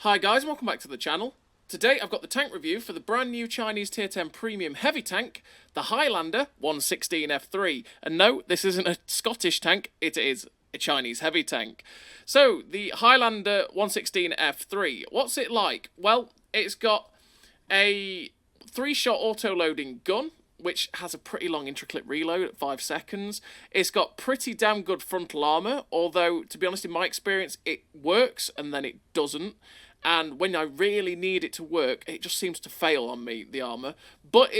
Hi guys, welcome back to the channel. Today I've got the tank review for the brand new Chinese Tier 10 Premium Heavy Tank, the Highlander 116F3. And no, this isn't a Scottish tank, it is a Chinese heavy tank. So, the Highlander 116F3, what's it like? Well, it's got a 3-shot auto-loading gun, which has a pretty long intraclip reload at 5 seconds. It's got pretty damn good frontal armour, although, to be honest, in my experience, it works and then it doesn't. And when I really need it to work, it just seems to fail on me, the armour. But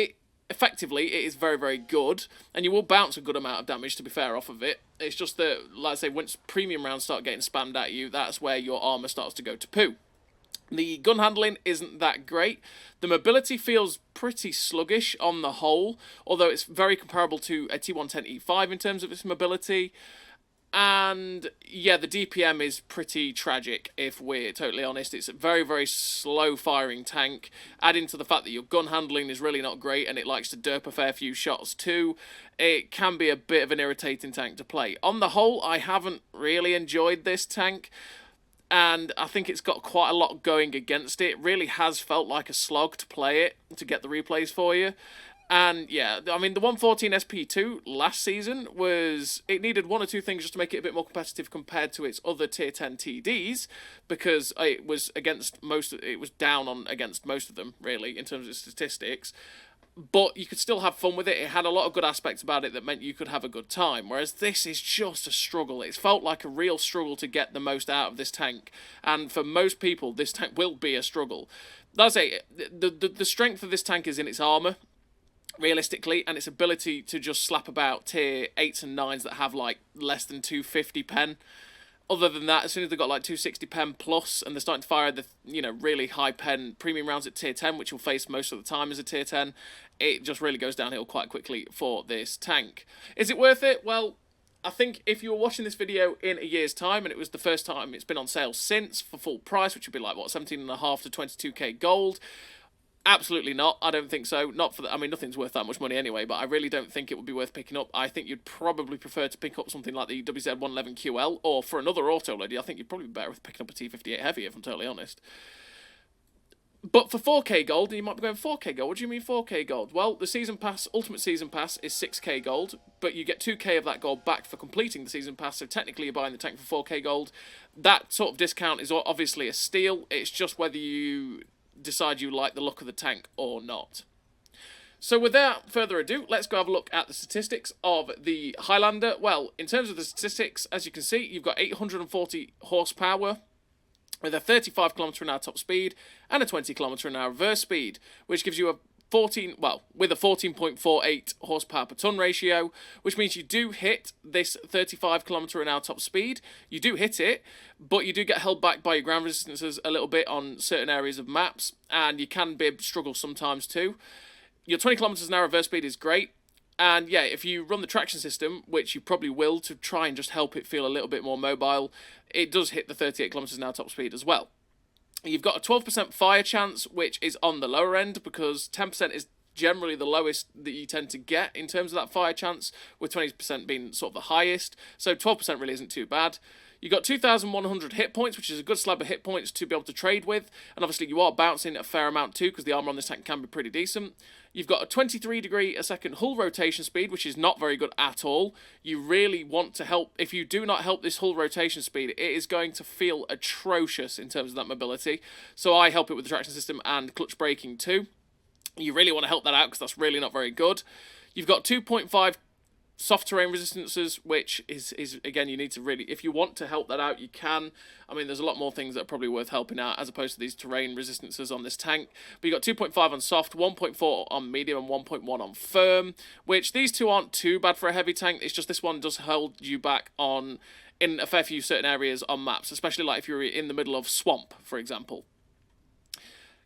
effectively, it is very, very good. And you will bounce a good amount of damage, to be fair, off of it. It's just that, like I say, once premium rounds start getting spammed at you, that's where your armour starts to go to poo. The gun handling isn't that great. The mobility feels pretty sluggish on the whole, although it's very comparable to a T110E5 in terms of its mobility. And yeah, the DPM is pretty tragic, if we're totally honest. It's a very, very slow firing tank. Add into the fact that your gun handling is really not great and it likes to derp a fair few shots too. It can be a bit of an irritating tank to play. On the whole, I haven't really enjoyed this tank. And I think it's got quite a lot going against it. It really has felt like a slog to play it, to get the replays for you. And yeah, I mean, the 114 SP2 last season it needed one or two things just to make it a bit more competitive compared to its other Tier 10 TDs, because it was down against most of them, really, in terms of statistics. But you could still have fun with it. It had a lot of good aspects about it that meant you could have a good time. Whereas this is just a struggle. It's felt like a real struggle to get the most out of this tank. And for most people, this tank will be a struggle. That's it. The strength of this tank is in its armour, realistically, and its ability to just slap about tier 8s and 9s that have like less than 250 pen. Other than that, as soon as they've got like 260 pen plus and they're starting to fire the really high pen premium rounds at tier 10, which you'll face most of the time as a tier 10, it just really goes downhill quite quickly for this tank. Is it worth it? Well, I think if you were watching this video in a year's time and it was the first time it's been on sale since for full price, which would be like, what, 17.5 to 22k gold, absolutely not. I don't think so. Not for I mean, nothing's worth that much money anyway, but I really don't think it would be worth picking up. I think you'd probably prefer to pick up something like the WZ111QL, or for another auto loader, I think you'd probably be better with picking up a T58 Heavy, if I'm totally honest. But for 4k gold, you might be going 4k gold. What do you mean 4k gold? Well, the Season Pass, Ultimate Season Pass, is 6k gold, but you get 2k of that gold back for completing the Season Pass, so technically you're buying the tank for 4k gold. That sort of discount is obviously a steal. It's just whether you decide you like the look of the tank or not. So without further ado, let's go have a look at the statistics of the Highlander. Well, in terms of the statistics, as you can see, you've got 840 horsepower with a 35 km/h top speed and a 20 km/h reverse speed, which gives you a with a 14.48 horsepower per ton ratio, which means you do hit this 35 km/h top speed. You do hit it, but you do get held back by your ground resistances a little bit on certain areas of maps, and you can struggle sometimes too. Your 20 km/h reverse speed is great, and yeah, if you run the traction system, which you probably will to try and just help it feel a little bit more mobile, it does hit the 38 km/h top speed as well. You've got a 12% fire chance, which is on the lower end, because 10% is generally the lowest that you tend to get in terms of that fire chance, with 20% being sort of the highest, so 12% really isn't too bad. You've got 2,100 hit points, which is a good slab of hit points to be able to trade with, and obviously you are bouncing a fair amount too, because the armour on this tank can be pretty decent. You've got a 23 degree a second hull rotation speed, which is not very good at all. You really want to help. If you do not help this hull rotation speed, it is going to feel atrocious in terms of that mobility. So I help it with the traction system and clutch braking too. You really want to help that out, because that's really not very good. You've got 2.5 soft terrain resistances, which is again, you need to really, if you want to help that out, you can. I mean, there's a lot more things that are probably worth helping out as opposed to these terrain resistances on this tank. But you got 2.5 on soft, 1.4 on medium, and 1.1 on firm, which these two aren't too bad for a heavy tank. It's just this one does hold you back in a fair few certain areas on maps, especially like if you're in the middle of swamp, for example.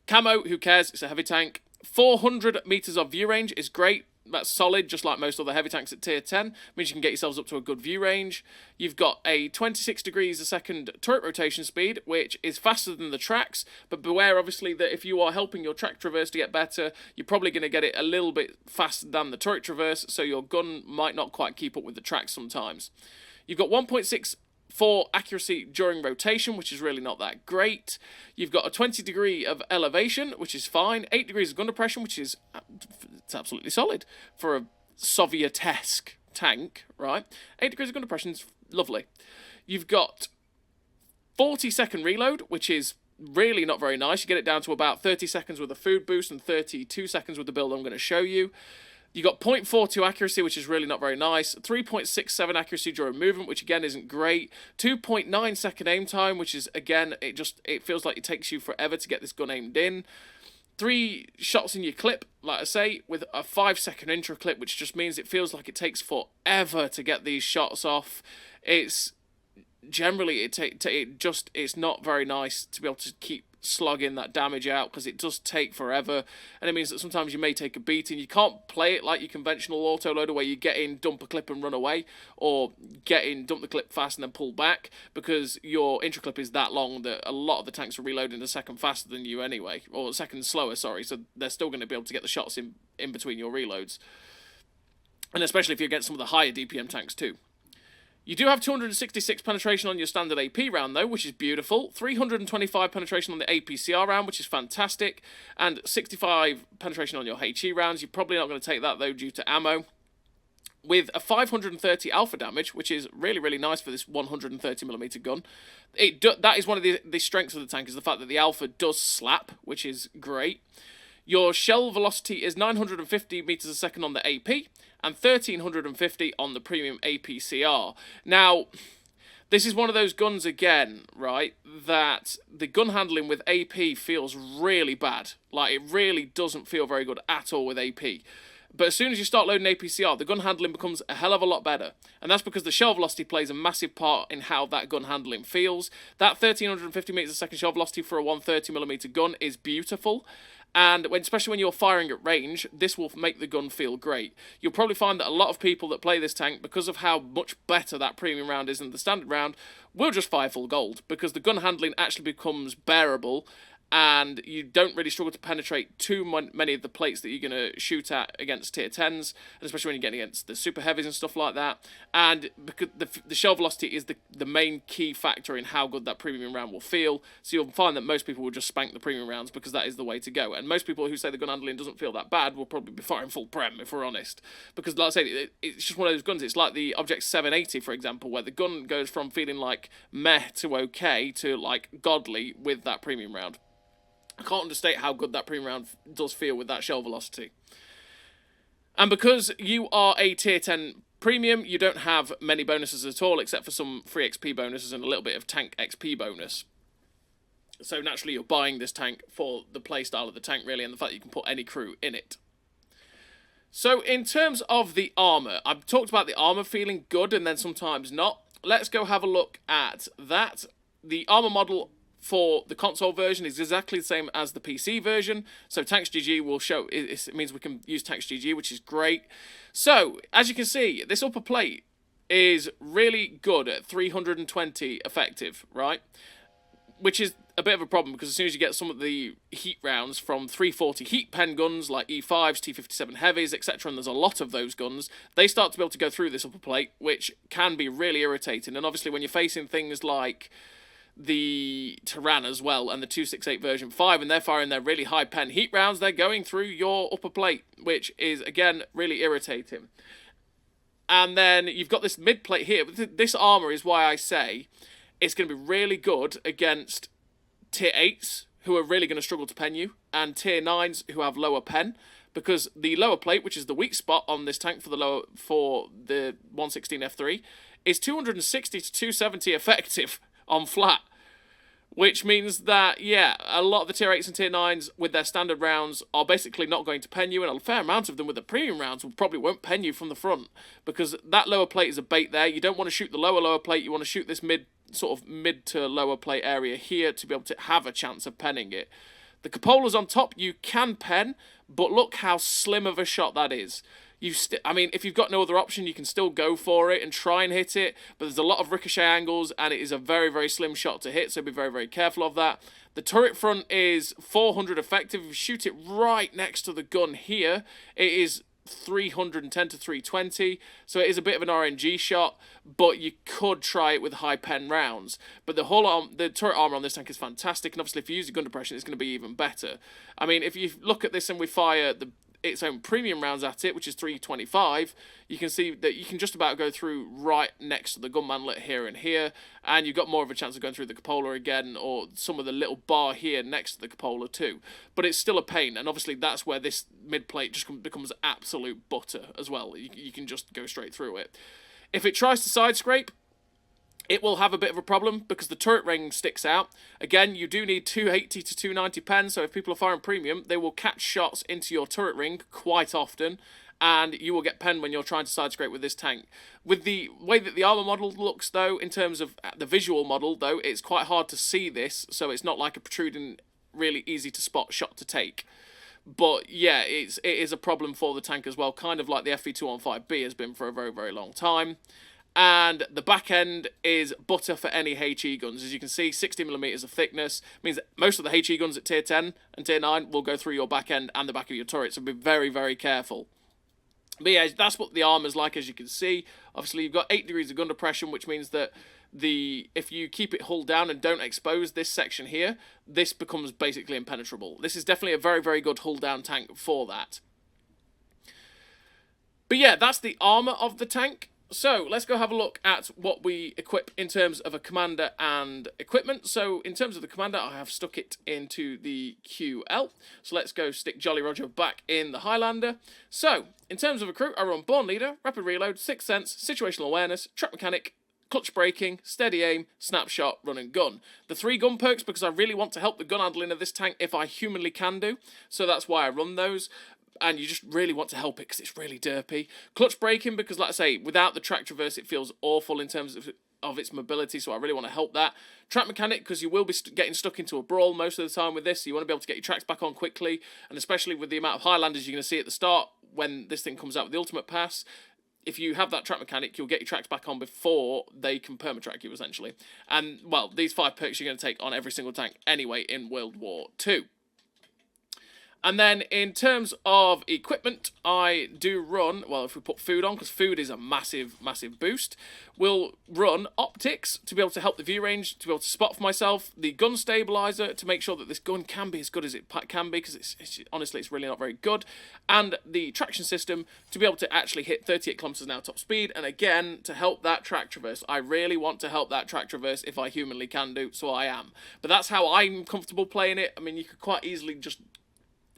Camo, who cares? It's a heavy tank. 400 meters of view range is great. That's solid, just like most other heavy tanks at tier 10. Means you can get yourselves up to a good view range. You've got a 26 degrees a second turret rotation speed, which is faster than the tracks, but beware obviously that if you are helping your track traverse to get better, you're probably going to get it a little bit faster than the turret traverse, so your gun might not quite keep up with the tracks sometimes. You've got 1.6 4 accuracy during rotation, which is really not that great. You've got a 20 degree of elevation, which is fine. 8 degrees of gun depression, which is it's absolutely solid for a Soviet-esque tank, right? 8 degrees of gun depression is lovely. You've got 40-second reload, which is really not very nice. You get it down to about 30 seconds with a food boost and 32 seconds with the build I'm going to show you. You got 0.42 accuracy, which is really not very nice. 3.67 accuracy during movement, which again isn't great. 2.9 second aim time, which is again it feels like it takes you forever to get this gun aimed in. 3 shots in your clip, like I say, with a 5-second intro clip, which just means it feels like it takes forever to get these shots off. It's generally it's not very nice to be able to keep slogging that damage out, because it does take forever, and it means that sometimes you may take a beating. You can't play it like your conventional autoloader where you get in, dump a clip and run away, or get in, dump the clip fast and then pull back, because your intro clip is that long that a lot of the tanks are reloading a second faster than you anyway, or a second slower, sorry, so they're still going to be able to get the shots in between your reloads, and especially if you're against some of the higher DPM tanks too. You do have 266 penetration on your standard AP round, though, which is beautiful. 325 penetration on the APCR round, which is fantastic. And 65 penetration on your HE rounds. You're probably not going to take that, though, due to ammo. With a 530 alpha damage, which is really, really nice for this 130mm gun. That is one of the strengths of the tank, is the fact that the alpha does slap, which is great. Your shell velocity is 950 meters a second on the AP, and 1350 on the premium APCR. Now, this is one of those guns again, right, that the gun handling with AP feels really bad. Like, it really doesn't feel very good at all with AP. But as soon as you start loading APCR, the gun handling becomes a hell of a lot better. And that's because the shell velocity plays a massive part in how that gun handling feels. That 1350 meters a second shell velocity for a 130mm gun is beautiful. And especially when you're firing at range, this will make the gun feel great. You'll probably find that a lot of people that play this tank, because of how much better that premium round is than the standard round, will just fire full gold, because the gun handling actually becomes bearable, and you don't really struggle to penetrate too many of the plates that you're going to shoot at against tier 10s, and especially when you're getting against the super heavies and stuff like that. And because the shell velocity is the main key factor in how good that premium round will feel, so you'll find that most people will just spank the premium rounds, because that is the way to go. And most people who say the gun handling doesn't feel that bad will probably be firing full prem, if we're honest. Because, like I say, it's just one of those guns. It's like the Object 780, for example, where the gun goes from feeling like meh to okay to like godly with that premium round. I can't understate how good that premium round does feel with that shell velocity. And because you are a tier 10 premium, you don't have many bonuses at all, except for some free XP bonuses and a little bit of tank XP bonus. So naturally you're buying this tank for the playstyle of the tank, really, and the fact that you can put any crew in it. So in terms of the armour, I've talked about the armour feeling good and then sometimes not. Let's go have a look at that. The armour model for the console version is exactly the same as the PC version, so Tanks GG will show, it means we can use Tanks GG, which is great. So, as you can see, this upper plate is really good at 320 effective, right? Which is a bit of a problem, because as soon as you get some of the heat rounds from 340 heat pen guns, like E5s, T57 heavies, etc., and there's a lot of those guns, they start to be able to go through this upper plate, which can be really irritating. And obviously when you're facing things like the Tyrann as well, and the 268 version 5, and they're firing their really high pen heat rounds, they're going through your upper plate, which is, again, really irritating. And then you've got this mid plate here. This armour is why I say it's going to be really good against tier 8s, who are really going to struggle to pen you, and tier 9s who have lower pen, because the lower plate, which is the weak spot on this tank for the 116F3, is 260 to 270 effective on flat, which means that, yeah, a lot of the tier 8s and tier 9s with their standard rounds are basically not going to pen you, and a fair amount of them with the premium rounds probably won't pen you from the front, because that lower plate is a bait there. You don't want to shoot the lower plate, you want to shoot this mid to lower plate area here to be able to have a chance of penning it. The cupolas on top you can pen, but look how slim of a shot that is. I mean, if you've got no other option, you can still go for it and try and hit it, but there's a lot of ricochet angles, and it is a very, very slim shot to hit, so be very, very careful of that. The turret front is 400 effective. If you shoot it right next to the gun here, it is 310 to 320, so it is a bit of an RNG shot, but you could try it with high pen rounds. But the turret armor on this tank is fantastic, and obviously if you use the gun depression, it's going to be even better. I mean, if you look at this and we fire its own premium rounds at it, which is 325, you can see that you can just about go through right next to the gun manlet here and here, and you've got more of a chance of going through the cupola again, or some of the little bar here next to the cupola too. But it's still a pain, and obviously that's where this mid plate just becomes absolute butter as well. You can just go straight through it. If it tries to side scrape, it will have a bit of a problem because the turret ring sticks out. Again, you do need 280 to 290 pen, so if people are firing premium, they will catch shots into your turret ring quite often, and you will get pen when you're trying to side scrape with this tank. With the way that the Armour model looks, though, in terms of the visual model, though, it's quite hard to see this, so it's not like a protruding, really easy to spot shot to take. But yeah, it is a problem for the tank as well, kind of like the FV215B has been for a very, very long time. And the back end is butter for any HE guns. As you can see, 60mm of thickness means that most of the HE guns at tier 10 and tier 9 will go through your back end and the back of your turret, so be very, very careful. But yeah, that's what the armor's like, as you can see. Obviously, you've got 8 degrees of gun depression, which means that if you keep it hulled down and don't expose this section here, this becomes basically impenetrable. This is definitely a very, very good hull down tank for that. But yeah, that's the armor of the tank. So let's go have a look at what we equip in terms of a commander and equipment. So in terms of the commander, I have stuck it into the QL. So let's go stick Jolly Roger back in the Highlander. So in terms of a crew, I run Born Leader, Rapid Reload, Sixth Sense, Situational Awareness, Trap Mechanic, Clutch Braking, Steady Aim, Snapshot, Run and Gun. The 3 gun perks because I really want to help the gun handling of this tank if I humanly can do. So that's why I run those. And you just really want to help it because it's really derpy. Clutch braking because, like I say, without the track traverse, it feels awful in terms of its mobility, so I really want to help that. Trap mechanic because you will be getting stuck into a brawl most of the time with this, so you want to be able to get your tracks back on quickly, and especially with the amount of Highlanders you're going to see at the start when this thing comes out with the ultimate pass. If you have that trap mechanic, you'll get your tracks back on before they can permatrack you, essentially. And, well, these 5 perks you're going to take on every single tank anyway in World War II. And then in terms of equipment, I do run, well, if we put food on, because food is a massive, massive boost, we'll run optics to be able to help the view range, to be able to spot for myself, the gun stabilizer to make sure that this gun can be as good as it can be, because honestly, it's really not very good, and the traction system to be able to actually hit 38 kilometers an hour top speed, and again, to help that track traverse. I really want to help that track traverse if I humanly can do, so I am. But that's how I'm comfortable playing it. I mean, you could quite easily just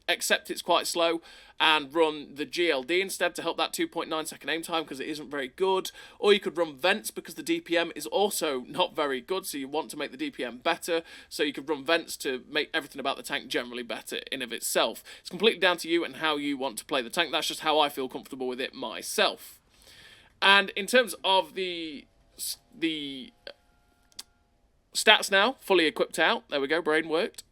accept it's quite slow and run the GLD instead to help that 2.9 second aim time because it isn't very good, or you could run vents because the DPM is also not very good, so you want to make the DPM better, so you could run vents to make everything about the tank generally better in of itself. It's completely down to you and how you want to play the tank. That's just how I feel comfortable with it myself. And in terms of the stats now, fully equipped out, there we go, brain worked.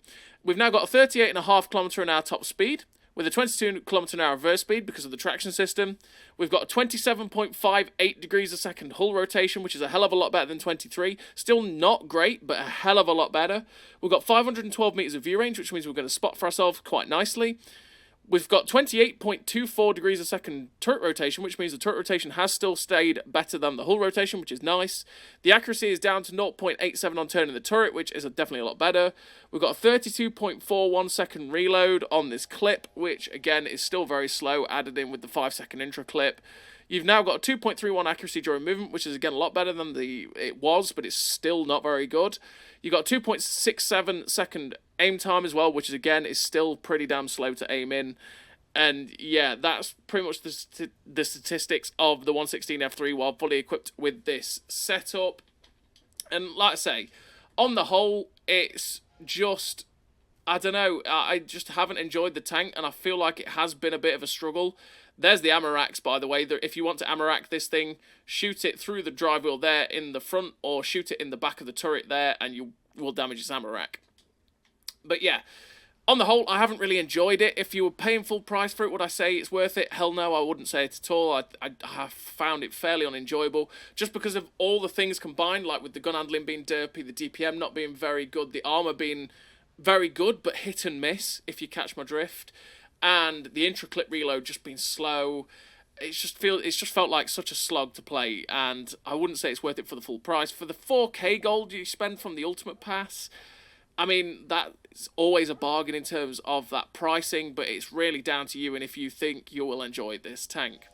We've now got a 38.5 km an hour top speed with a 22 km an hour reverse speed because of the traction system. We've got a 27.58 degrees a second hull rotation, which is a hell of a lot better than 23. Still not great, but a hell of a lot better. We've got 512 meters of view range, which means we're going to spot for ourselves quite nicely. We've got 28.24 degrees a second turret rotation, which means the turret rotation has still stayed better than the hull rotation, which is nice. The accuracy is down to 0.87 on turning the turret, which is definitely a lot better. We've got a 32.41 second reload on this clip, which again is still very slow, added in with the 5-second intra clip. You've now got a 2.31 accuracy during movement, which is again a lot better than it was, but it's still not very good. You've got 2.67 second aim time as well, which is again is still pretty damn slow to aim in. And yeah, that's pretty much the statistics of the 116F3 while fully equipped with this setup. And like I say, on the whole, it's just, I don't know, I just haven't enjoyed the tank, and I feel like it has been a bit of a struggle. There's the ammo racks, by the way. If you want to ammo rack this thing, shoot it through the drive wheel there in the front, or shoot it in the back of the turret there, and you will damage its ammo rack. But yeah, on the whole, I haven't really enjoyed it. If you were paying full price for it, would I say it's worth it? Hell no, I wouldn't say it at all. I have found it fairly unenjoyable, just because of all the things combined, like with the gun handling being derpy, the DPM not being very good, the armor being very good, but hit and miss, if you catch my drift. and the intra-clip reload just being slow. It's just felt like such a slog to play, and I wouldn't say it's worth it for the full price. For the 4K gold you spend from the Ultimate Pass, I mean, that's always a bargain in terms of that pricing, but it's really down to you and if you think you will enjoy this tank.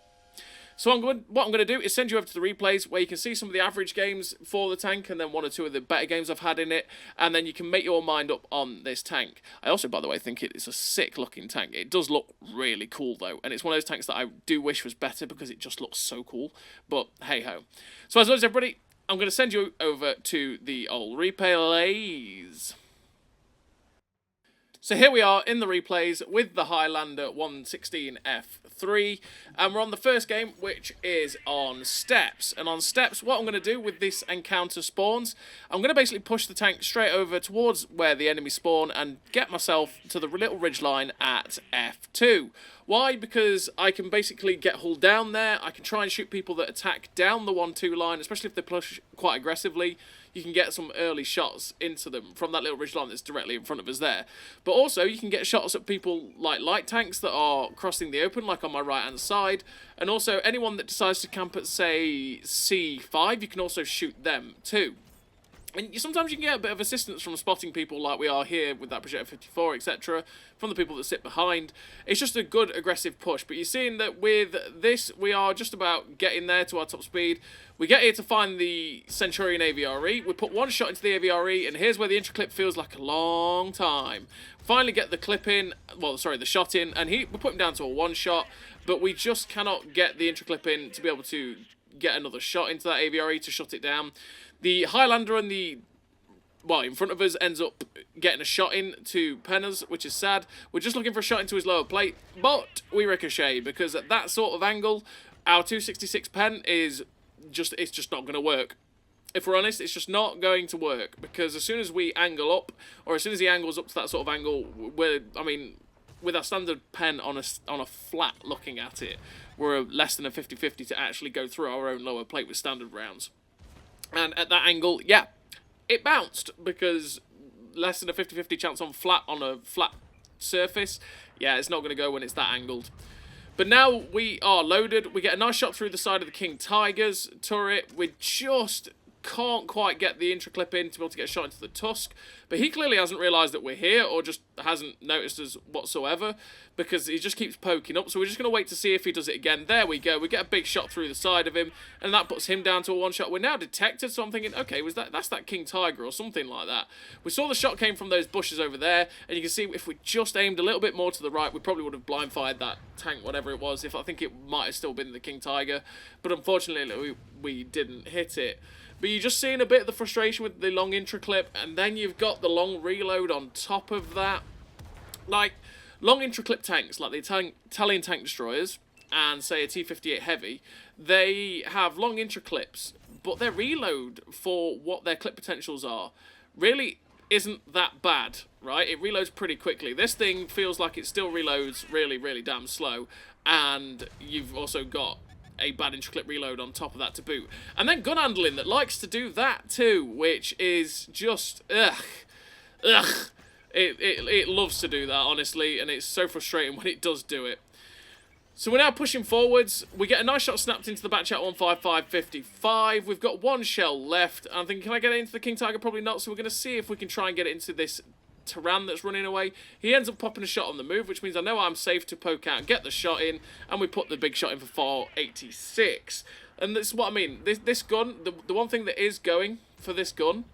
So what I'm going to do is send you over to the replays where you can see some of the average games for the tank and then one or two of the better games I've had in it, and then you can make your mind up on this tank. I also, by the way, think it's a sick looking tank. It does look really cool though, and it's one of those tanks that I do wish was better because it just looks so cool, but hey ho. So as always everybody, I'm going to send you over to the old replays. So here we are in the replays with the Highlander 116F3, and we're on the first game, which is on steps. And on steps, what I'm going to do with this encounter spawns, I'm going to basically push the tank straight over towards where the enemy spawn and get myself to the little ridge line at F2. Why? Because I can basically get hulled down there. I can try and shoot people that attack down the 1-2 line, especially if they push quite aggressively. You can get some early shots into them from that little ridge line that's directly in front of us there. But also, you can get shots at people like light tanks that are crossing the open, like on my right-hand side. And also, anyone that decides to camp at, say, C5, you can also shoot them too. And sometimes you can get a bit of assistance from spotting people like we are here with that Projector 54, etc., from the people that sit behind. It's just a good aggressive push, but you're seeing that with this, we are just about getting there to our top speed. We get here to find the Centurion AVRE, we put one shot into the AVRE, and here's where the intra-clip feels like a long time. Finally get the clip in, well, sorry, the shot in, and we put him down to a one-shot, but we just cannot get the intra-clip in to be able to get another shot into that AVRE to shut it down. The Highlander and in front of us ends up getting a shot in to Penners, which is sad. We're just looking for a shot into his lower plate, but we ricochet, because at that sort of angle, our 266 pen is it's just not going to work. If we're honest, it's just not going to work, because as soon as we angle up, or as soon as he angles up to that sort of angle, with our standard pen on a flat looking at it, we're less than a 50-50 to actually go through our own lower plate with standard rounds. And at that angle, yeah, it bounced, because less than a 50-50 chance on a flat surface, yeah, it's not going to go when it's that angled. But now we are loaded. We get a nice shot through the side of the King Tiger's turret. We just can't quite get the intra-clip in to be able to get a shot into the Tusk. But he clearly hasn't realised that we're here, or just hasn't noticed us whatsoever, because he just keeps poking up. So we're just going to wait to see if he does it again. There we go. We get a big shot through the side of him, and that puts him down to a one-shot. We're now detected, so I'm thinking, okay, that's that King Tiger or something like that. We saw the shot came from those bushes over there, and you can see if we just aimed a little bit more to the right, we probably would have blind-fired that tank, whatever it was. I think it might have still been the King Tiger, but unfortunately we didn't hit it. But you're just seeing a bit of the frustration with the long intra-clip, and then you've got the long reload on top of that. Like, long intra-clip tanks, like the Italian tank destroyers, and say a T-58 Heavy, they have long intra-clips, but their reload for what their clip potentials are really isn't that bad, right? It reloads pretty quickly. This thing feels like it still reloads really, really damn slow, and you've also got a bad intra-clip reload on top of that to boot. And then gun handling that likes to do that too, which is just, It loves to do that, honestly, and it's so frustrating when it does do it. So we're now pushing forwards. We get a nice shot snapped into the back chat 155.55. We've got one shell left. I'm thinking, can I get it into the King Tiger? Probably not, so we're going to see if we can try and get it into this Tyran that's running away. He ends up popping a shot on the move, which means I know I'm safe to poke out and get the shot in, and we put the big shot in for 486. And this is what I mean. This gun, the one thing that is going for this gun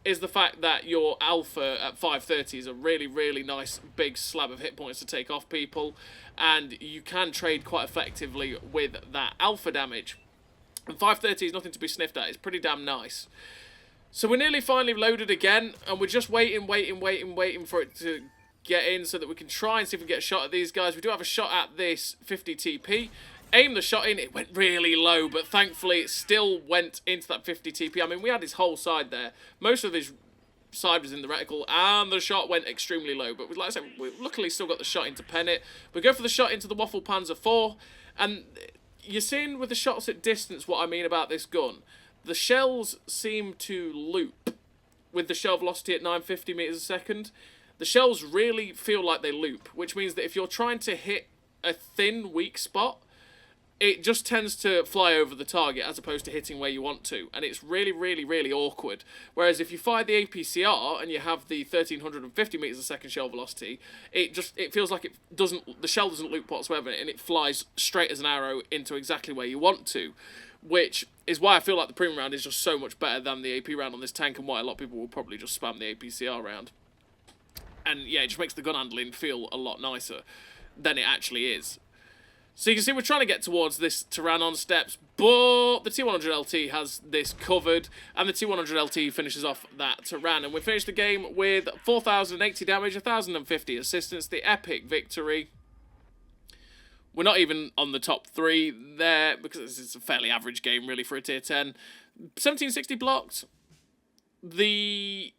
is the fact that your alpha at 530 is a really, really nice big slab of hit points to take off people, and you can trade quite effectively with that alpha damage. And 530 is nothing to be sniffed at. It's pretty damn nice. So we're nearly finally loaded again, and we're just waiting for it to get in so that we can try and see if we can get a shot at these guys. We do have a shot at this 50 TP. Aim the shot in, it went really low, but thankfully it still went into that 50 TP. I mean, we had his whole side there. Most of his side was in the reticle, and the shot went extremely low. But like I said, we luckily still got the shot into pen it. We go for the shot into the Waffle Panzer IV, and you're seeing with the shots at distance what I mean about this gun. The shells seem to loop with the shell velocity at 950 meters a second. the shells really feel like they loop, which means that if you're trying to hit a thin, weak spot, it just tends to fly over the target as opposed to hitting where you want to, and it's really, really, really awkward. Whereas if you fire the APCR and you have the 1350 meters a second shell velocity, it feels like the shell doesn't loop whatsoever, and it flies straight as an arrow into exactly where you want to, which is why I feel like the premium round is just so much better than the AP round on this tank, and why a lot of people will probably just spam the APCR round. And yeah, it just makes the gun handling feel a lot nicer than it actually is. So you can see we're trying to get towards this Terran on steps, but the T100LT has this covered, and the T100LT finishes off that Terran. And we finish the game with 4,080 damage, 1,050 assistance, the epic victory. We're not even on the top 3 there, because it's a fairly average game, really, for a tier 10. 1760 blocked. The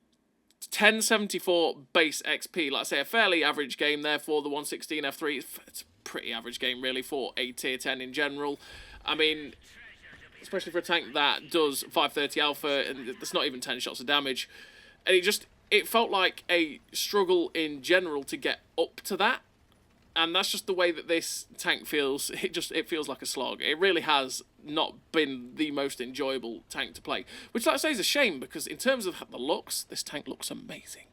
1074 base XP, like I say, a fairly average game there for the 116 F3. It's a pretty average game, really, for a tier 10 in general. I mean, especially for a tank that does 530 alpha, and there's not even 10 shots of damage. And it felt like a struggle in general to get up to that. And that's just the way that this tank feels. It feels like a slog. It really has not been the most enjoyable tank to play. Which, like I say, is a shame, because in terms of the looks, this tank looks amazing.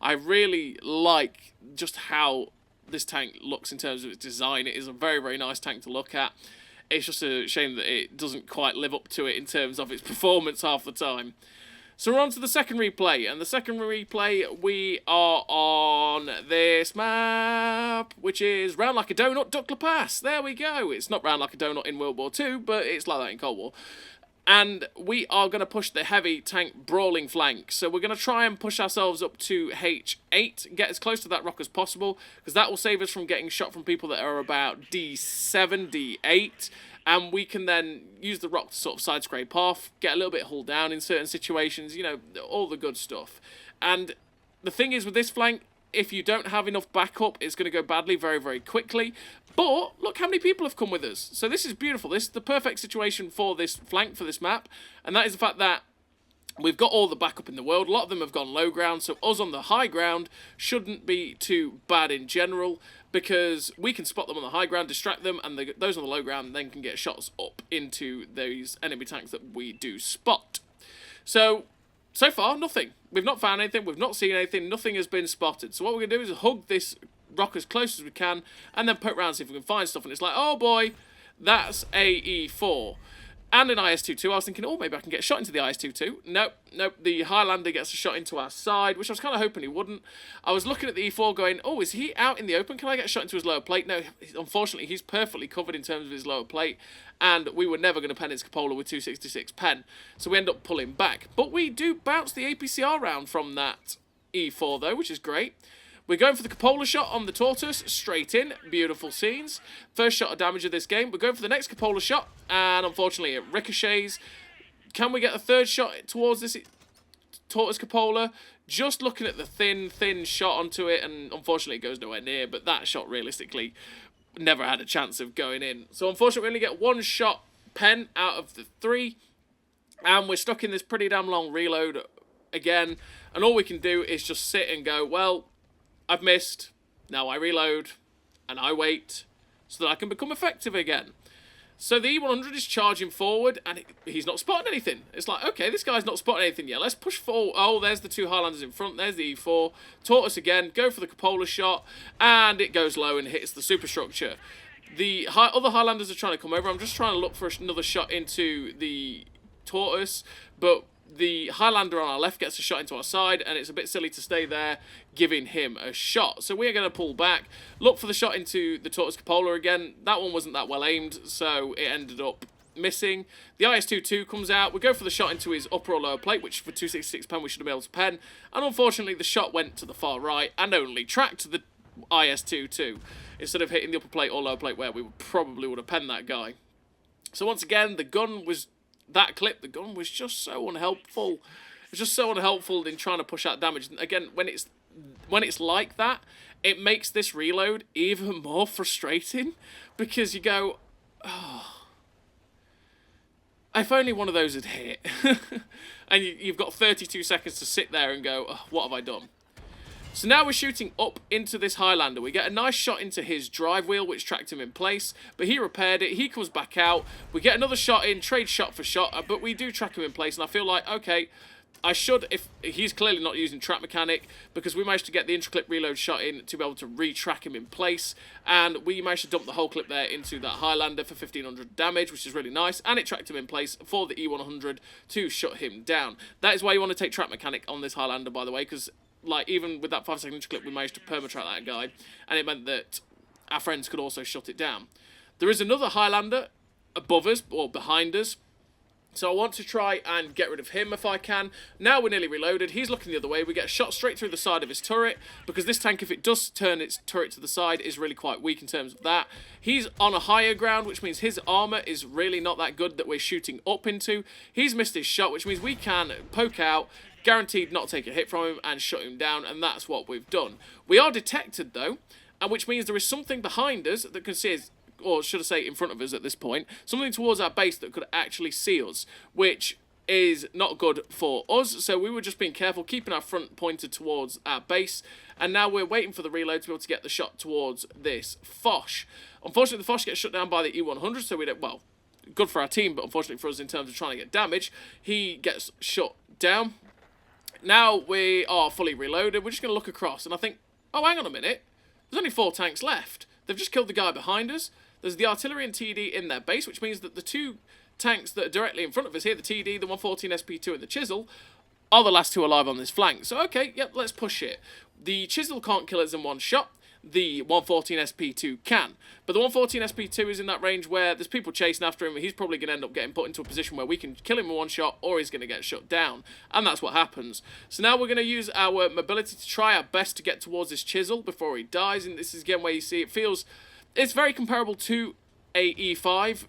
I really like just how this tank looks in terms of its design. It is a very, very nice tank to look at. It's just a shame that it doesn't quite live up to it in terms of its performance half the time. So we're on to the second replay, and the second replay, we are on this map, which is Round Like a Donut, Duck La Pass. There we go. It's not Round Like a Donut in World War II, but it's like that in Cold War. And we are going to push the heavy tank brawling flank. So we're going to try and push ourselves up to H8, get as close to that rock as possible, because that will save us from getting shot from people that are about D7, D8. And we can then use the rock to sort of side scrape off, get a little bit hull down in certain situations, you know, all the good stuff. And the thing is with this flank, if you don't have enough backup, it's going to go badly very, very quickly. But look how many people have come with us. So this is beautiful. This is the perfect situation for this flank, for this map. And that is the fact that we've got all the backup in the world. A lot of them have gone low ground, so us on the high ground shouldn't be too bad in general, because we can spot them on the high ground, distract them, and those on the low ground then can get shots up into those enemy tanks that we do spot. So far, nothing. We've not found anything, we've not seen anything, nothing has been spotted. So what we're going to do is hug this rock as close as we can, and then poke around and see if we can find stuff, and it's like, oh boy, that's a E4. And an IS-22, I was thinking, oh, maybe I can get a shot into the IS-22. Nope, the Highlander gets a shot into our side, which I was kind of hoping he wouldn't. I was looking at the E4 going, oh, is he out in the open? Can I get a shot into his lower plate? No, unfortunately, he's perfectly covered in terms of his lower plate, and we were never going to pen his cupola with 266 pen, so we end up pulling back. But we do bounce the APCR round from that E4, though, which is great. We're going for the cupola shot on the Tortoise, straight in. Beautiful scenes. First shot of damage of this game. We're going for the next cupola shot, and unfortunately it ricochets. Can we get a third shot towards this Tortoise cupola? Just looking at the thin shot onto it, and unfortunately it goes nowhere near, but that shot realistically never had a chance of going in. So unfortunately we only get one shot pen out of the 3, and we're stuck in this pretty damn long reload again, and all we can do is just sit and go, well, I've missed, now I reload, and I wait, so that I can become effective again. So the E100 is charging forward, and he's not spotting anything. It's like, okay, this guy's not spotting anything yet, let's push forward. Oh, there's the 2 Highlanders in front, there's the E4. Tortoise again, go for the cupola shot, and it goes low and hits the superstructure. The other Highlanders are trying to come over. I'm just trying to look for another shot into the Tortoise, but the Highlander on our left gets a shot into our side, and it's a bit silly to stay there giving him a shot. So we're going to pull back, look for the shot into the Tortoise cupola again. That one wasn't that well aimed, so it ended up missing. The IS-22 comes out. We go for the shot into his upper or lower plate, which for 266 pen we should have been able to pen. And unfortunately, the shot went to the far right and only tracked the IS-22 instead of hitting the upper plate or lower plate where we probably would have penned that guy. So once again, the gun was... That clip, the gun was just so unhelpful. It was just so unhelpful in trying to push out damage. And again, when it's like that, it makes this reload even more frustrating, because you go, oh, if only one of those had hit. And you've got 32 seconds to sit there and go, oh, what have I done? So now we're shooting up into this Highlander. We get a nice shot into his drive wheel, which tracked him in place, but he repaired it. He comes back out. We get another shot in, trade shot for shot, but we do track him in place, and I feel like, okay, I should, if he's clearly not using trap mechanic, because we managed to get the intra-clip reload shot in to be able to re-track him in place, and we managed to dump the whole clip there into that Highlander for 1500 damage, which is really nice, and it tracked him in place for the E100 to shut him down. That is why you want to take trap mechanic on this Highlander, by the way, because like even with that 5-second intra-clip, we managed to perma-track that guy, and it meant that our friends could also shut it down. There is another Highlander above us, or behind us, so I want to try and get rid of him if I can. Now we're nearly reloaded. He's looking the other way. We get a shot straight through the side of his turret, because this tank, if it does turn its turret to the side, is really quite weak in terms of that. He's on a higher ground, which means his armor is really not that good that we're shooting up into. He's missed his shot, which means we can poke out, guaranteed not take a hit from him, and shut him down, and that's what we've done. We are detected, though, and which means there is something behind us that can see us, or should I say in front of us at this point, something towards our base that could actually see us, which is not good for us. So we were just being careful, keeping our front pointed towards our base, and now we're waiting for the reload to be able to get the shot towards this Foch. Unfortunately, the Foch gets shut down by the E100, so we don't, well, good for our team, but unfortunately for us in terms of trying to get damage, he gets shut down. Now we are fully reloaded. We're just going to look across, and I think, oh, hang on a minute, there's only 4 tanks left. They've just killed the guy behind us. There's the artillery and TD in their base, which means that the 2 tanks that are directly in front of us here, the TD, the 114 SP2 and the Chisel, are the last 2 alive on this flank. So, okay, yep, let's push it. The Chisel can't kill us in one shot. The 114 SP2 can. But the 114 SP2 is in that range where there's people chasing after him, and he's probably going to end up getting put into a position where we can kill him in one shot, or he's going to get shut down. And that's what happens. So now we're going to use our mobility to try our best to get towards this Chisel before he dies. And this is again where you see it feels... It's very comparable to a E5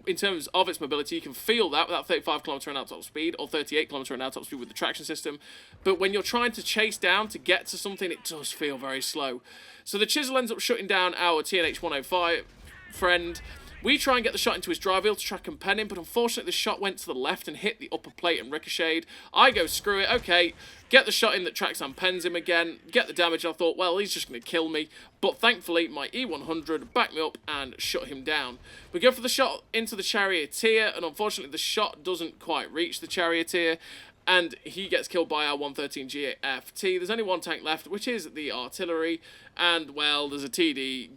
in terms of its mobility. You can feel that with that 35km/h top speed, or 38km/h top speed with the traction system. But when you're trying to chase down to get to something, it does feel very slow. So the Chisel ends up shutting down our TNH 105 friend. We try and get the shot into his drive wheel to track and pen him, but unfortunately the shot went to the left and hit the upper plate and ricocheted. I go, screw it, okay, get the shot in that tracks and pens him again, get the damage. I thought, well, he's just going to kill me. But thankfully, my E100 backed me up and shut him down. We go for the shot into the Charioteer, and unfortunately the shot doesn't quite reach the Charioteer, and he gets killed by our 113 GFT. There's only 1 tank left, which is the artillery, and, well, there's a TD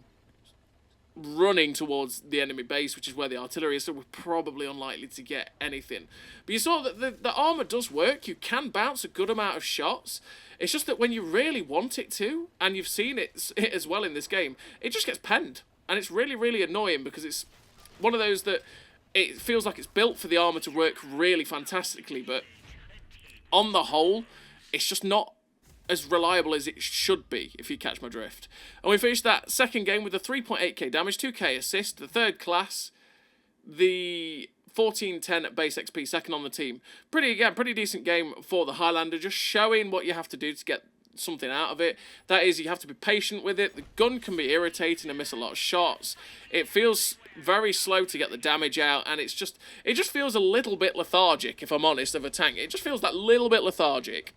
running towards the enemy base, which is where the artillery is, so we're probably unlikely to get anything. But you saw that the armour does work. You can bounce a good amount of shots. It's just that when you really want it to, and you've seen it as well in this game, it just gets penned. And it's really, really annoying, because it's one of those that it feels like it's built for the armour to work really fantastically, but on the whole, it's just not as reliable as it should be, if you catch my drift. And we finished that second game with a 3.8k damage, 2k assist, the 3rd class, the 1410 base XP, second on the team. Pretty decent game for the Highlander, just showing what you have to do to get something out of it. That is, you have to be patient with it. The gun can be irritating and miss a lot of shots. It feels very slow to get the damage out, and it just feels a little bit lethargic, if I'm honest, of a tank. It just feels that little bit lethargic.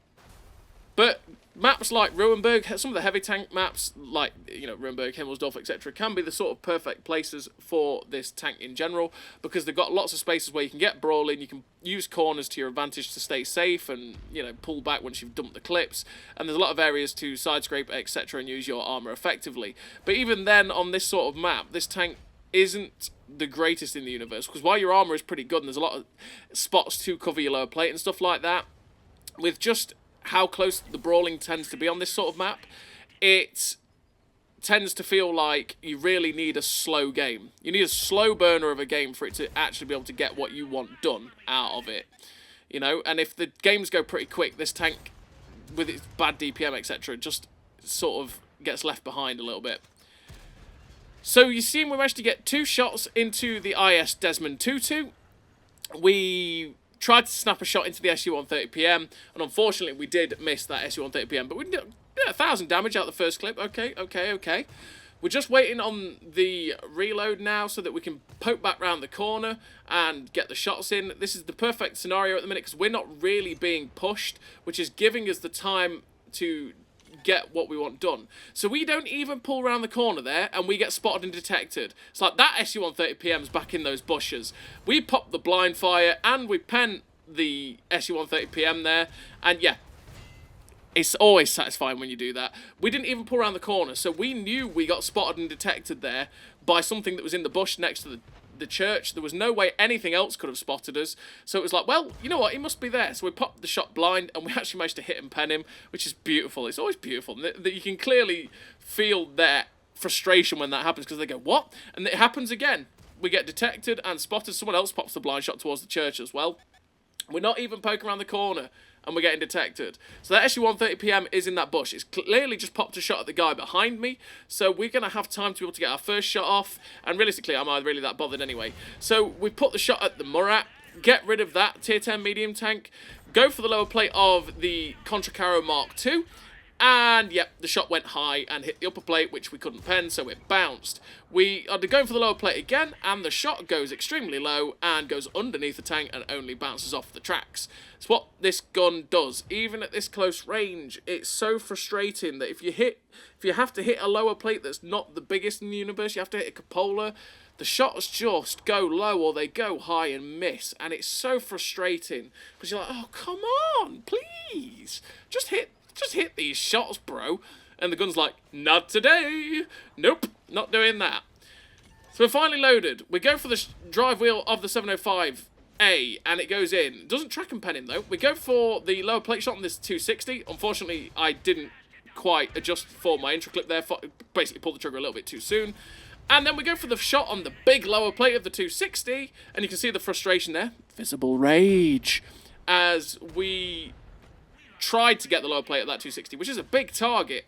But maps like Ruinberg, some of the heavy tank maps, like, you know, Ruinberg, Himmelsdorf, etc., can be the sort of perfect places for this tank in general, because they've got lots of spaces where you can get brawling, you can use corners to your advantage to stay safe and, you know, pull back once you've dumped the clips, and there's a lot of areas to side scrape, etc., and use your armour effectively. But even then, on this sort of map, this tank isn't the greatest in the universe, because while your armour is pretty good, and there's a lot of spots to cover your lower plate and stuff like that, with just how close the brawling tends to be on this sort of map, it tends to feel like you really need a slow game. You need a slow burner of a game for it to actually be able to get what you want done out of it. You know, and if the games go pretty quick, this tank, with its bad DPM, etc., just sort of gets left behind a little bit. So you see, we managed to get 2 shots into the IS Desmond Tutu. We tried to snap a shot into the SU-130PM, and unfortunately we did miss that SU-130PM, but we did 1,000 damage out the first clip. Okay. We're just waiting on the reload now so that we can poke back round the corner and get the shots in. This is the perfect scenario at the minute, because we're not really being pushed, which is giving us the time to get what we want done. So we don't even pull around the corner there, and we get spotted and detected. It's like that SU-130PM's back in those bushes. We pop the blind fire, and we pen the SU-130PM there, and yeah, it's always satisfying when you do that. We didn't even pull around the corner, so we knew we got spotted and detected there by something that was in the bush next to the church. There was no way anything else could have spotted us. So it was like, well, you know what, he must be there. So we popped the shot blind, and we actually managed to hit and pen him, which is beautiful. It's always beautiful. That you can clearly feel their frustration when that happens, because they go, what? And it happens again. We get detected and spotted. Someone else pops the blind shot towards the church as well. We're not even poking around the corner, and we're getting detected. So that SU-130PM is in that bush. It's clearly just popped a shot at the guy behind me, so we're going to have time to be able to get our first shot off, and realistically, I'm not really that bothered anyway. So we put the shot at the Murat, get rid of that tier 10 medium tank, go for the lower plate of the Contracaro Mark II, and yep, the shot went high and hit the upper plate, which we couldn't pen, so it bounced. We are going for the lower plate again, and the shot goes extremely low and goes underneath the tank and only bounces off the tracks. It's what this gun does. Even at this close range, it's so frustrating that if you have to hit a lower plate that's not the biggest in the universe, you have to hit a cupola, the shots just go low or they go high and miss, and it's so frustrating because you're like, oh, come on, please, just hit these shots, bro. And the gun's like, not today. Nope, not doing that. So we're finally loaded. We go for the drive wheel of the 705A, and it goes in. It doesn't track and pen him, though. We go for the lower plate shot on this 260. Unfortunately, I didn't quite adjust for my intro clip there. Basically pulled the trigger a little bit too soon. And then we go for the shot on the big lower plate of the 260, and you can see the frustration there. Visible rage. As we tried to get the lower plate of that 260, which is a big target,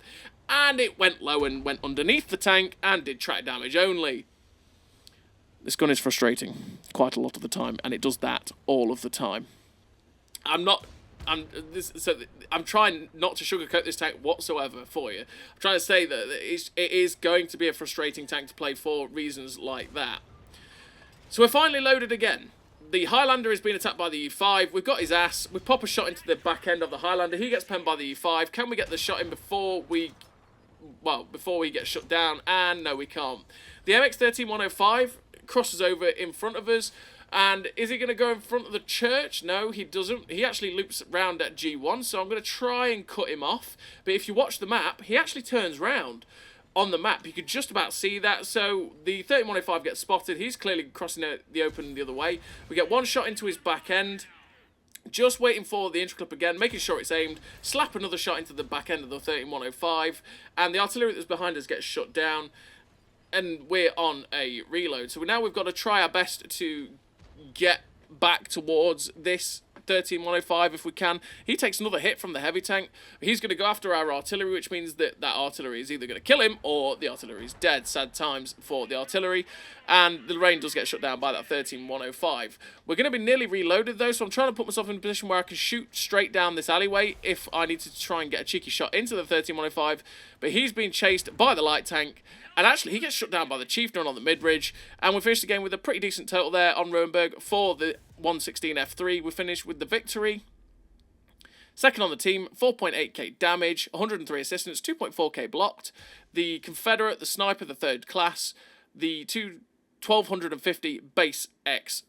and it went low and went underneath the tank and did track damage only. This gun is frustrating quite a lot of the time, and it does that all of the time. I'm trying not to sugarcoat this tank whatsoever for you. I'm trying to say that it is going to be a frustrating tank to play for reasons like that. So we're finally loaded again. The Highlander is being attacked by the E5. We've got his ass. We pop a shot into the back end of the Highlander. He gets penned by the E5. Can we get the shot in before we get shut down? And no, we can't. The MX-13105 crosses over in front of us. And is he going to go in front of the church? No, he doesn't. He actually loops round at G1, so I'm going to try and cut him off. But if you watch the map, he actually turns round. On the map, you could just about see that, so the 3105 gets spotted. He's clearly crossing the open the other way. We get one shot into his back end, just waiting for the intro clip again, making sure it's aimed, slap another shot into the back end of the 13105, and the artillery that's behind us gets shut down, and we're on a reload. So now we've got to try our best to get back towards this 13105 if we can. He takes another hit from the heavy tank. He's going to go after our artillery, which means that artillery is either going to kill him or the artillery is dead. Sad times for the artillery. And the rain does get shut down by that 13105. We're going to be nearly reloaded though, so I'm trying to put myself in a position where I can shoot straight down this alleyway if I need to try and get a cheeky shot into the 13105. But he's being chased by the light tank. And actually, he gets shut down by the Chieftain on the mid-ridge. And we finished the game with a pretty decent total there on Roenberg for the 116F3. We finished with the victory. Second on the team, 4.8k damage, 103 assistance, 2.4k blocked. The Confederate, the Sniper, the third class, the 1250 base XP.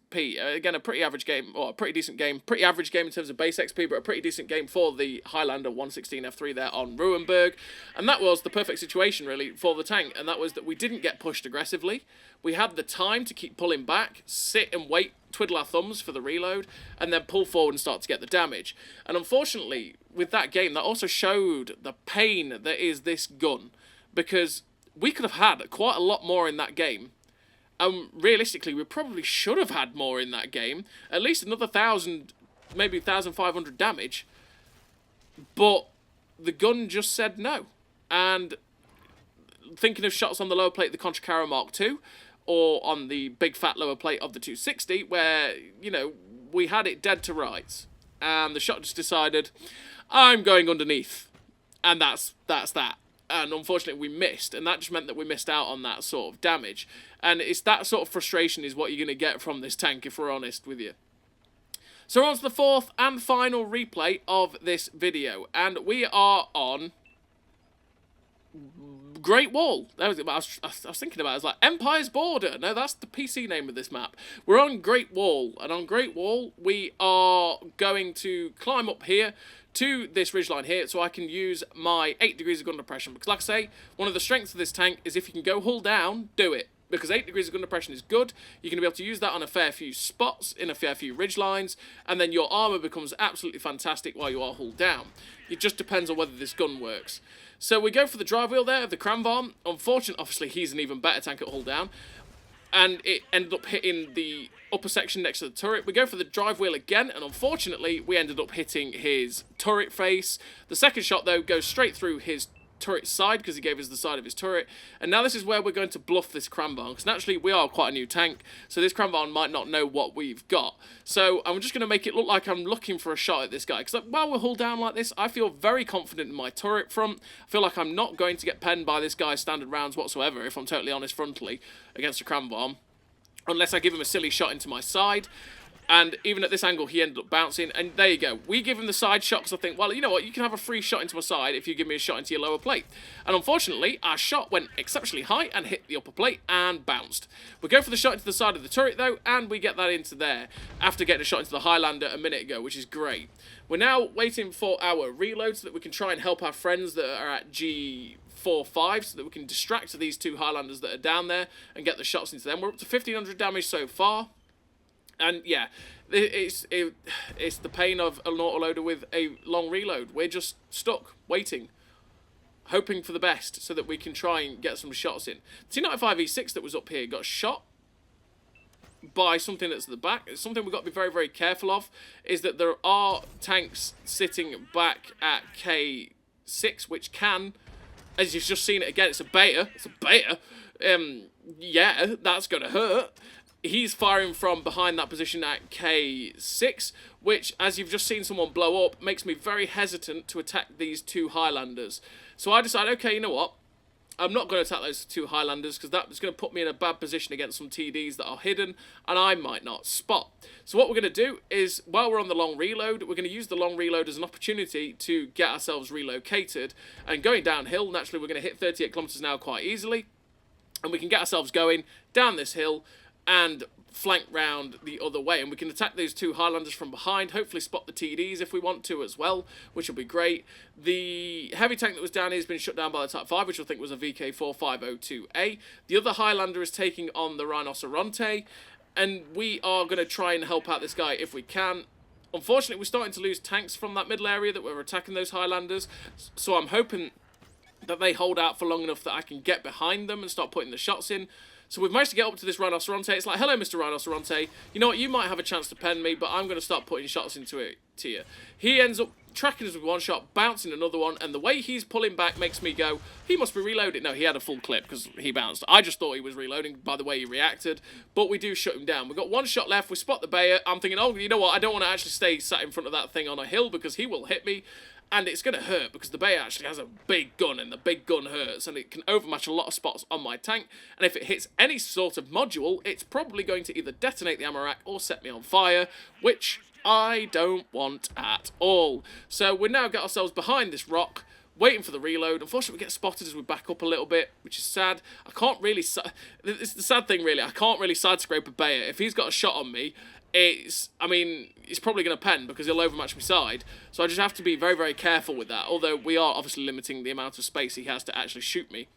Again, a pretty average game, or a pretty decent game. Pretty average game in terms of base XP, but a pretty decent game for the Highlander 116F3 there on Roenberg. And that was the perfect situation, really, for the tank. And that was that we didn't get pushed aggressively. We had the time to keep pulling back, sit and wait, twiddle our thumbs for the reload, and then pull forward and start to get the damage. And unfortunately, with that game, that also showed the pain that is this gun. Because we could have had quite a lot more in that game. Realistically, we probably should have had more in that game. At least another 1,000, maybe 1,500 damage. But the gun just said no. And thinking of shots on the lower plate of the Contracaro Mark II, or on the big fat lower plate of the 260, where, you know, we had it dead to rights. And the shot just decided, I'm going underneath. And that's that. And unfortunately we missed, and that just meant that we missed out on that sort of damage. And it's that sort of frustration is what you're going to get from this tank, if we're honest with you. So we're on to the fourth and final replay of this video, and we are on Great Wall. That was, I was thinking about it. I was like, Empire's Border. No, that's the PC name of this map. We're on Great Wall, and on Great Wall, we are going to climb up here to this ridgeline here, so I can use my 8 degrees of gun depression. Because like I say, one of the strengths of this tank is if you can go hull down, do it. Because 8 degrees of gun depression is good. You're going to be able to use that on a fair few spots, in a fair few ridge lines, and then your armour becomes absolutely fantastic while you are hull down. It just depends on whether this gun works. So we go for the drive wheel there of the Cranvarm. Unfortunately, obviously, he's an even better tank at hull down. And it ended up hitting the upper section next to the turret. We go for the drive wheel again, and unfortunately, we ended up hitting his turret face. The second shot, though, goes straight through his turret side, because he gave us the side of his turret. And now this is where we're going to bluff this Cranvarm, because naturally we are quite a new tank, so this Cranvarm might not know what we've got. So I'm just going to make it look like I'm looking for a shot at this guy, because while we're hull down like this, I feel very confident in my turret front. I feel like I'm not going to get penned by this guy's standard rounds whatsoever, if I'm totally honest frontally, against a Cranvarm, unless I give him a silly shot into my side. And even at this angle, he ended up bouncing. And there you go. We give him the side shot because I think, well, you know what? You can have a free shot into my side if you give me a shot into your lower plate. And unfortunately, our shot went exceptionally high and hit the upper plate and bounced. We go for the shot into the side of the turret, though, and we get that into there after getting a shot into the Highlander a minute ago, which is great. We're now waiting for our reload so that we can try and help our friends that are at G4-5 so that we can distract these two Highlanders that are down there and get the shots into them. We're up to 1,500 damage so far. And yeah, it's the pain of an autoloader with a long reload. We're just stuck, waiting, hoping for the best so that we can try and get some shots in. The T95E6 that was up here got shot by something that's at the back. It's something we've got to be very, very careful of, is that there are tanks sitting back at K6, which can, as you've just seen it again, it's a beta. It's a beta. Yeah, that's going to hurt. He's firing from behind that position at K6, which, as you've just seen someone blow up, makes me very hesitant to attack these two Highlanders. So I decided, okay, you know what? I'm not going to attack those two Highlanders because that's going to put me in a bad position against some TDs that are hidden and I might not spot. So what we're going to do is, while we're on the long reload, we're going to use the long reload as an opportunity to get ourselves relocated. And going downhill, naturally, we're going to hit 38 kilometers an hour quite easily. And we can get ourselves going down this hill and flank round the other way, and we can attack these two Highlanders from behind, hopefully spot the TDs if we want to as well, which will be great. The heavy tank that was down here has been shut down by the Type 5, which I think was a VK4502A. The other Highlander is taking on the Rhinoceronte, and we are going to try and help out this guy if we can. Unfortunately, we're starting to lose tanks from that middle area that were attacking those Highlanders, so I'm hoping that they hold out for long enough that I can get behind them and start putting the shots in. So we've managed to get up to this Rhinoceronte. It's like, hello, Mr. Rhinoceronte. You know what? You might have a chance to pen me, but I'm going to start putting shots into it to you. He ends up tracking us with one shot, bouncing another one, and the way he's pulling back makes me go, he must be reloading. No, he had a full clip because he bounced. I just thought he was reloading by the way he reacted, but we do shut him down. We've got one shot left. We spot the Bayer. I'm thinking, oh, you know what? I don't want to actually stay sat in front of that thing on a hill because he will hit me. And it's going to hurt because the Bayer actually has a big gun and the big gun hurts and it can overmatch a lot of spots on my tank. And if it hits any sort of module, it's probably going to either detonate the ammo rack or set me on fire, which I don't want at all. So we now get ourselves behind this rock, waiting for the reload. Unfortunately, we get spotted as we back up a little bit, which is sad. I can't really... It's the sad thing, really. I can't really side-scrape a Bayer. If he's got a shot on me, it's probably going to pen because he'll overmatch my side. So I just have to be very, very careful with that. Although we are obviously limiting the amount of space he has to actually shoot me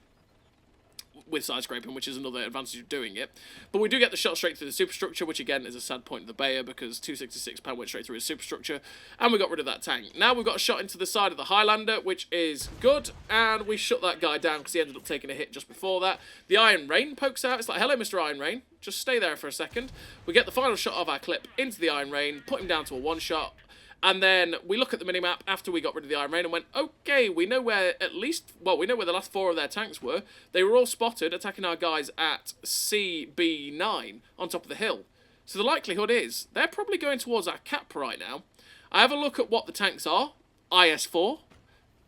with side scraping, which is another advantage of doing it. But we do get the shot straight through the superstructure, which again is a sad point of the Bayer because 266 pound went straight through his superstructure, and we got rid of that tank. Now we've got a shot into the side of the Highlander, which is good, and we shut that guy down because he ended up taking a hit just before that. The Iron Rain pokes out. It's like, hello, Mr. Iron Rain. Just stay there for a second. We get the final shot of our clip into the Iron Rain, put him down to a one-shot, and then we look at the minimap after we got rid of the Iron Rain and went, okay, we know where we know where the last 4 of their tanks were. They were all spotted attacking our guys at CB9 on top of the hill. So the likelihood is they're probably going towards our cap right now. I have a look at what the tanks are. IS-4,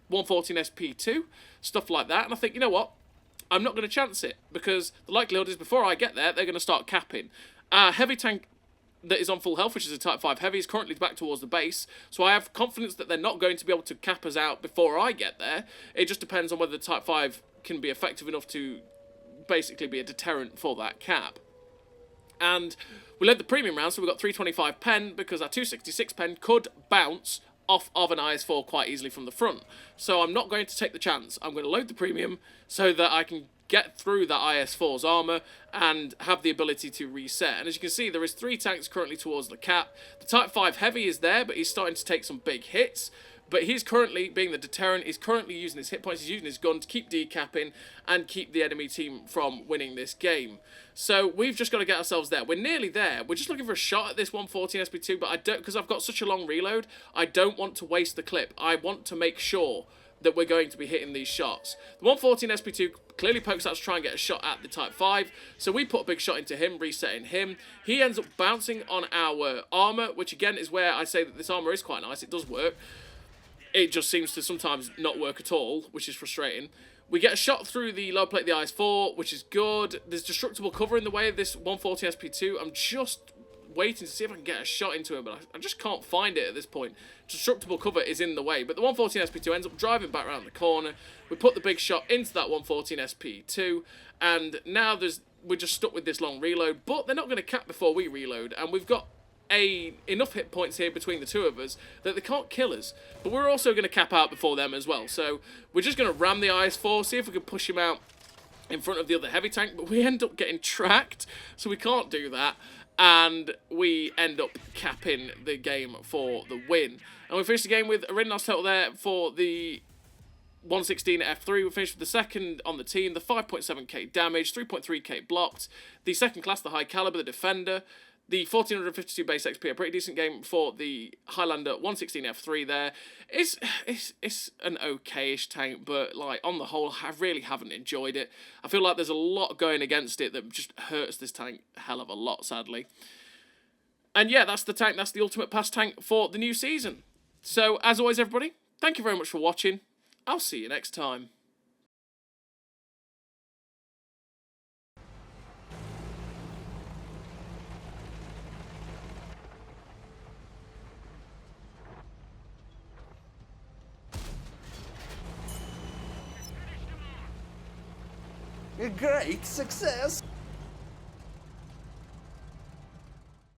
114 SP2, stuff like that, and I think, you know what? I'm not going to chance it because the likelihood is before I get there, they're going to start capping. Heavy tank that is on full health, which is a Type 5 Heavy, is currently back towards the base. So I have confidence that they're not going to be able to cap us out before I get there. It just depends on whether the Type 5 can be effective enough to basically be a deterrent for that cap. And we led the premium round, so we got 325 pen, because our 266 pen could bounce off of an IS-4 quite easily from the front. So I'm not going to take the chance. I'm going to load the premium so that I can get through that IS-4's armour and have the ability to reset. And as you can see, there is 3 tanks currently towards the cap. The Type 5 Heavy is there, but he's starting to take some big hits. But he's currently, being the deterrent, he's currently using his hit points, he's using his gun to keep decapping and keep the enemy team from winning this game. So we've just got to get ourselves there. We're nearly there. We're just looking for a shot at this 114 SP2, but I don't, because I've got such a long reload, I don't want to waste the clip. I want to make sure that we're going to be hitting these shots. The 114 SP2 clearly pokes out to try and get a shot at the Type 5, so we put a big shot into him, resetting him. He ends up bouncing on our armour, which again is where I say that this armour is quite nice. It does work. It just seems to sometimes not work at all, which is frustrating. We get a shot through the low plate of the IS-4, which is good. There's destructible cover in the way of this 140 SP2. I'm just waiting to see if I can get a shot into him, but I just can't find it at this point. Destructible cover is in the way, but the 114 SP2 ends up driving back around the corner. We put the big shot into that 114 SP2, and now we're just stuck with this long reload, but they're not going to cap before we reload, and we've got enough hit points here between the two of us that they can't kill us. But we're also going to cap out before them as well. So we're just going to ram the IS-4, see if we can push him out in front of the other heavy tank. But we end up getting tracked, so we can't do that. And we end up capping the game for the win. And we finished the game with a really nice total there for the 116 F3. We finished with the second on the team, the 5.7k damage, 3.3k blocked. The second class, the high caliber, the defender. The 1452 base XP, a pretty decent game for the Highlander 116 F3 there. It's an okay-ish tank, but like on the whole, I really haven't enjoyed it. I feel like there's a lot going against it that just hurts this tank a hell of a lot, sadly. And yeah, that's the tank. That's the ultimate pass tank for the new season. So, as always, everybody, thank you very much for watching. I'll see you next time. A great success!